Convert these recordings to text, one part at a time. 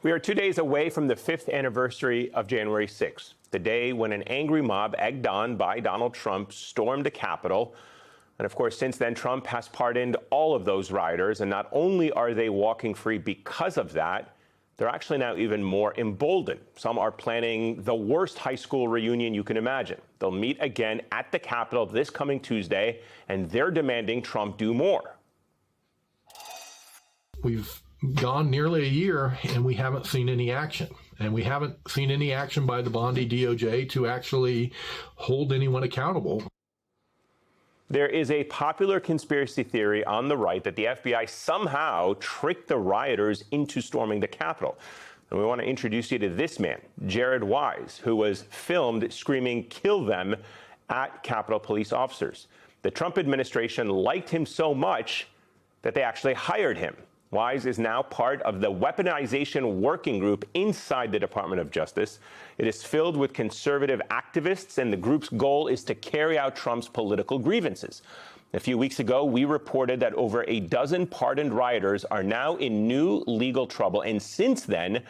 We are 2 days away from the 5th anniversary of January 6th, the day when an angry mob egged on by Donald Trump stormed the Capitol. And of course, since then, Trump has pardoned all of those rioters. And not only are they walking free because of that, they're actually now even more emboldened. Some are planning the worst high school reunion you can imagine. They'll meet again at the Capitol this coming Tuesday, and they're demanding Trump do more. We've gone nearly a year and we haven't seen any action. And we haven't seen any action by the Bondi DOJ to actually hold anyone accountable. There is a popular conspiracy theory on the right that the FBI somehow tricked the rioters into storming the Capitol. And we want to introduce you to this man, Jared Wise, who was filmed screaming, "Kill them," at Capitol police officers. The Trump administration liked him so much that they actually hired him. Wise is now part of the weaponization working group inside the Department of Justice. It is filled with conservative activists, and the group's goal is to carry out Trump's political grievances. A few weeks ago, we reported that over a dozen pardoned rioters are now in new legal trouble. And since then,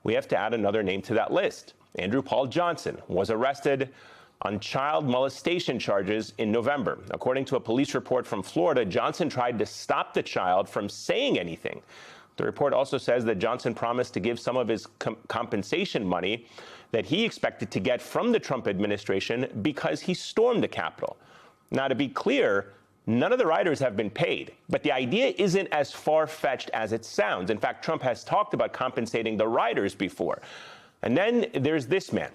we have to add another name to that list. Andrew Paul Johnson was arrested on child molestation charges in November. According to a police report from Florida, Johnson tried to stop the child from saying anything. The report also says that Johnson promised to give some of his compensation money that he expected to get from the Trump administration because he stormed the Capitol. Now, to be clear, none of the rioters have been paid, but the idea isn't as far-fetched as it sounds. In fact, Trump has talked about compensating the rioters before. And then there's this man,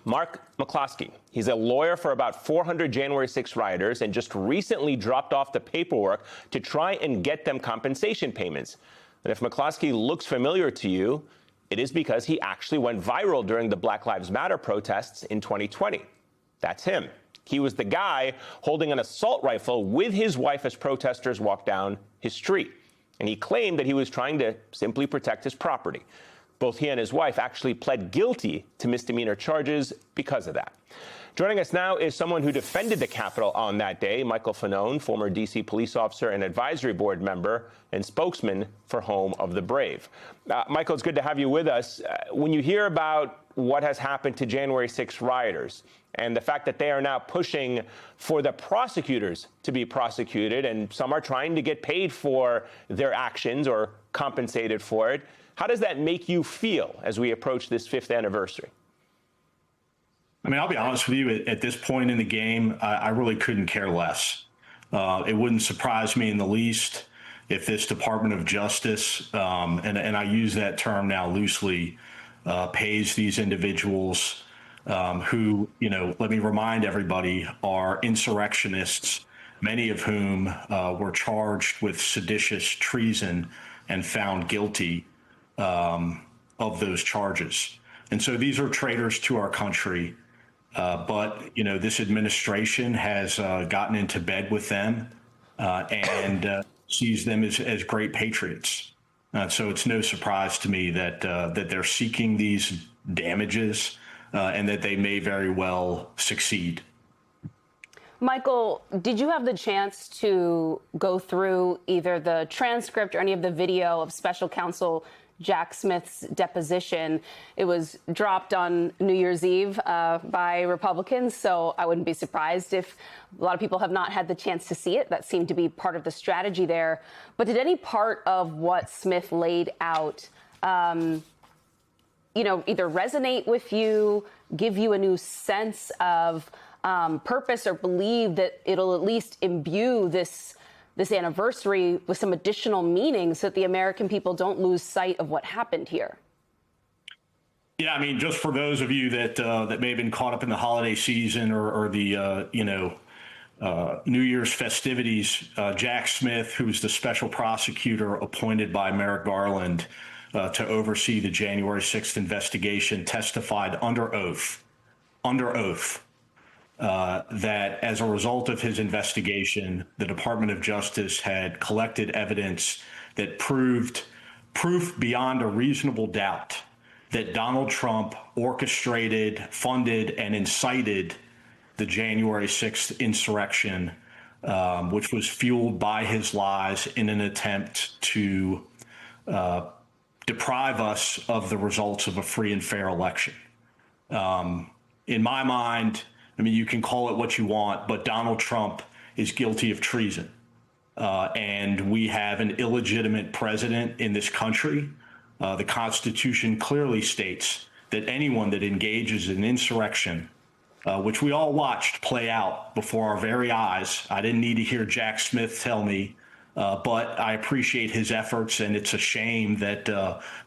Mark McCloskey. He's a lawyer for about 400 January 6 rioters and just recently dropped off the paperwork to try and get them compensation payments. And if McCloskey looks familiar to you, it is because he actually went viral during the Black Lives Matter protests in 2020. That's him. He was the guy holding an assault rifle with his wife as protesters walked down his street. And he claimed that he was trying to simply protect his property. Both he and his wife actually pled guilty to misdemeanor charges because of that. Joining us now is someone who defended the Capitol on that day, Michael Fanone, former D.C. police officer and advisory board member and spokesman for Home of the Brave. Michael, it's good to have you with us. When you hear about what has happened to January 6 rioters and the fact that they are now pushing for the prosecutors to be prosecuted, and some are trying to get paid for their actions or compensated for it, how does that make you feel as we approach this 5th anniversary? I mean, I'll be honest with you, at this point in the game, I really couldn't care less. It wouldn't surprise me in the least if this Department of Justice, and I use that term now loosely, pays these individuals who, let me remind everybody, are insurrectionists, many of whom were charged with seditious treason and found guilty of those charges. And so these are traitors to our country. But, this administration has gotten into bed with them and sees them as great patriots. So it's no surprise to me that they're seeking these damages and that they may very well succeed. Michael, did you have the chance to go through either the transcript or any of the video of special counsel Jack Smith's deposition? It was dropped on New Year's Eve by Republicans, so I wouldn't be surprised if a lot of people have not had the chance to see it. That seemed to be part of the strategy there. But did any part of what Smith laid out, either resonate with you, give you a new sense of purpose, or believe that it'll at least imbue this anniversary with some additional meaning so that the American people don't lose sight of what happened here? Yeah, I mean, just for those of you that may have been caught up in the holiday season or the New Year's festivities, Jack Smith, who's the special prosecutor appointed by Merrick Garland to oversee the January 6th investigation, testified under oath that as a result of his investigation, the Department of Justice had collected evidence that proved proof beyond a reasonable doubt that Donald Trump orchestrated, funded, and incited the January 6th insurrection, which was fueled by his lies in an attempt to deprive us of the results of a free and fair election. In my mind, I mean, you can call it what you want, but Donald Trump is guilty of treason. And we have an illegitimate president in this country. The Constitution clearly states that anyone that engages in insurrection, which we all watched play out before our very eyes. I didn't need to hear Jack Smith tell me, but I appreciate his efforts, and it's a shame that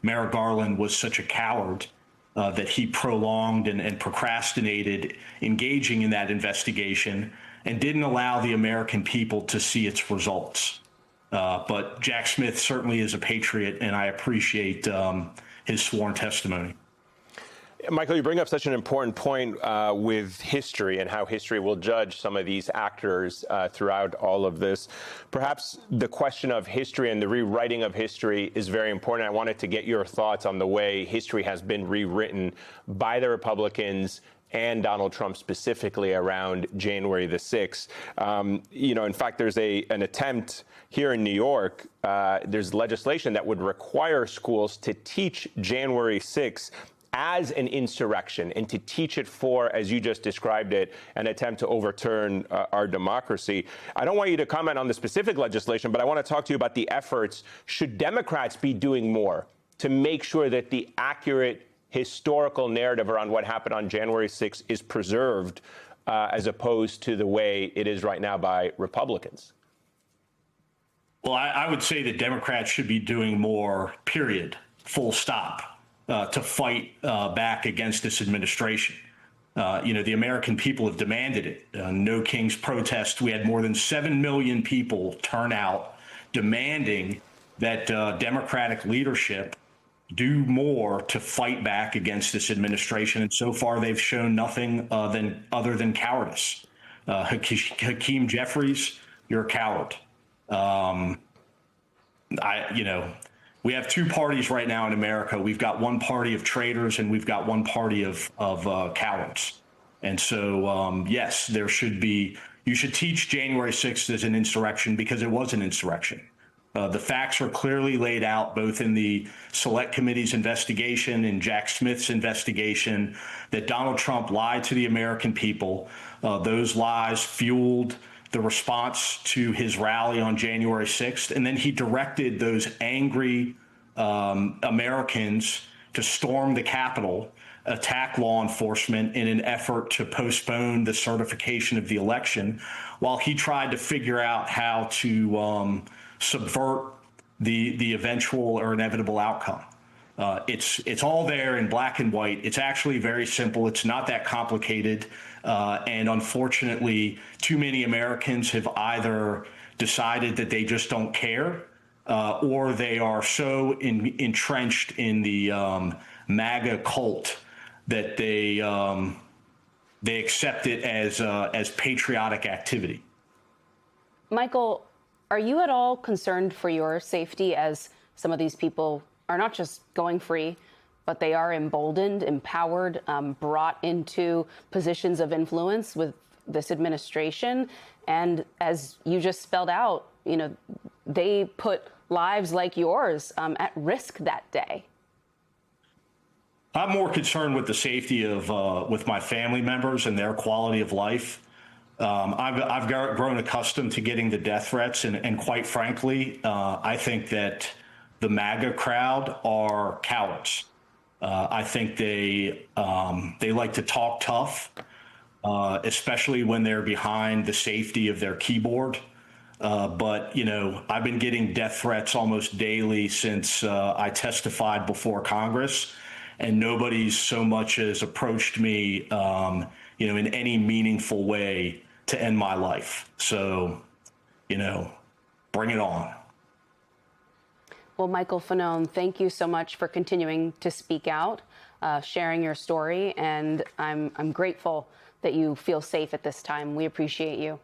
Merrick Garland was such a coward that he prolonged and procrastinated engaging in that investigation and didn't allow the American people to see its results. But Jack Smith certainly is a patriot, and I appreciate his sworn testimony. Michael, you bring up such an important point with history and how history will judge some of these actors throughout all of this. Perhaps the question of history and the rewriting of history is very important. I wanted to get your thoughts on the way history has been rewritten by the Republicans and Donald Trump specifically around January the 6th. In fact, there's an attempt here in New York. There's legislation that would require schools to teach January 6th as an insurrection and to teach it for, as you just described it, an attempt to overturn our democracy. I don't want you to comment on the specific legislation, but I want to talk to you about the efforts. Should Democrats be doing more to make sure that the accurate historical narrative around what happened on January 6th is preserved as opposed to the way it is right now by Republicans? Well, I would say that Democrats should be doing more, period, full stop. To fight back against this administration. The American people have demanded it. No King's protest. We had more than 7 million people turn out demanding that Democratic leadership do more to fight back against this administration. And so far, they've shown nothing other than cowardice. Hakeem Jeffries, you're a coward. We have two parties right now in America. We've got one party of traitors and we've got one party of cowards. And so, yes, you should teach January 6th as an insurrection because it was an insurrection. The facts are clearly laid out both in the Select Committee's investigation and Jack Smith's investigation that Donald Trump lied to the American people. Those lies fueled the response to his rally on January 6th. And then he directed those angry Americans to storm the Capitol, attack law enforcement in an effort to postpone the certification of the election, while he tried to figure out how to subvert the eventual or inevitable outcome. It's all there in black and white. It's actually very simple. It's not that complicated. And unfortunately, too many Americans have either decided that they just don't care or they are so entrenched in the MAGA cult that they accept it as patriotic activity. Michael, are you at all concerned for your safety as some of these people are not just going free, but they are emboldened, empowered, brought into positions of influence with this administration? And as you just spelled out, they put lives like yours at risk that day. I'm more concerned with the safety of with my family members and their quality of life. I've grown accustomed to getting the death threats, and quite frankly, I think that the MAGA crowd are cowards. I think they like to talk tough, especially when they're behind the safety of their keyboard. But I've been getting death threats almost daily since I testified before Congress, and nobody's so much as approached me, in any meaningful way to end my life. So, bring it on. Well, Michael Fanone, thank you so much for continuing to speak out, sharing your story, and I'm grateful that you feel safe at this time. We appreciate you.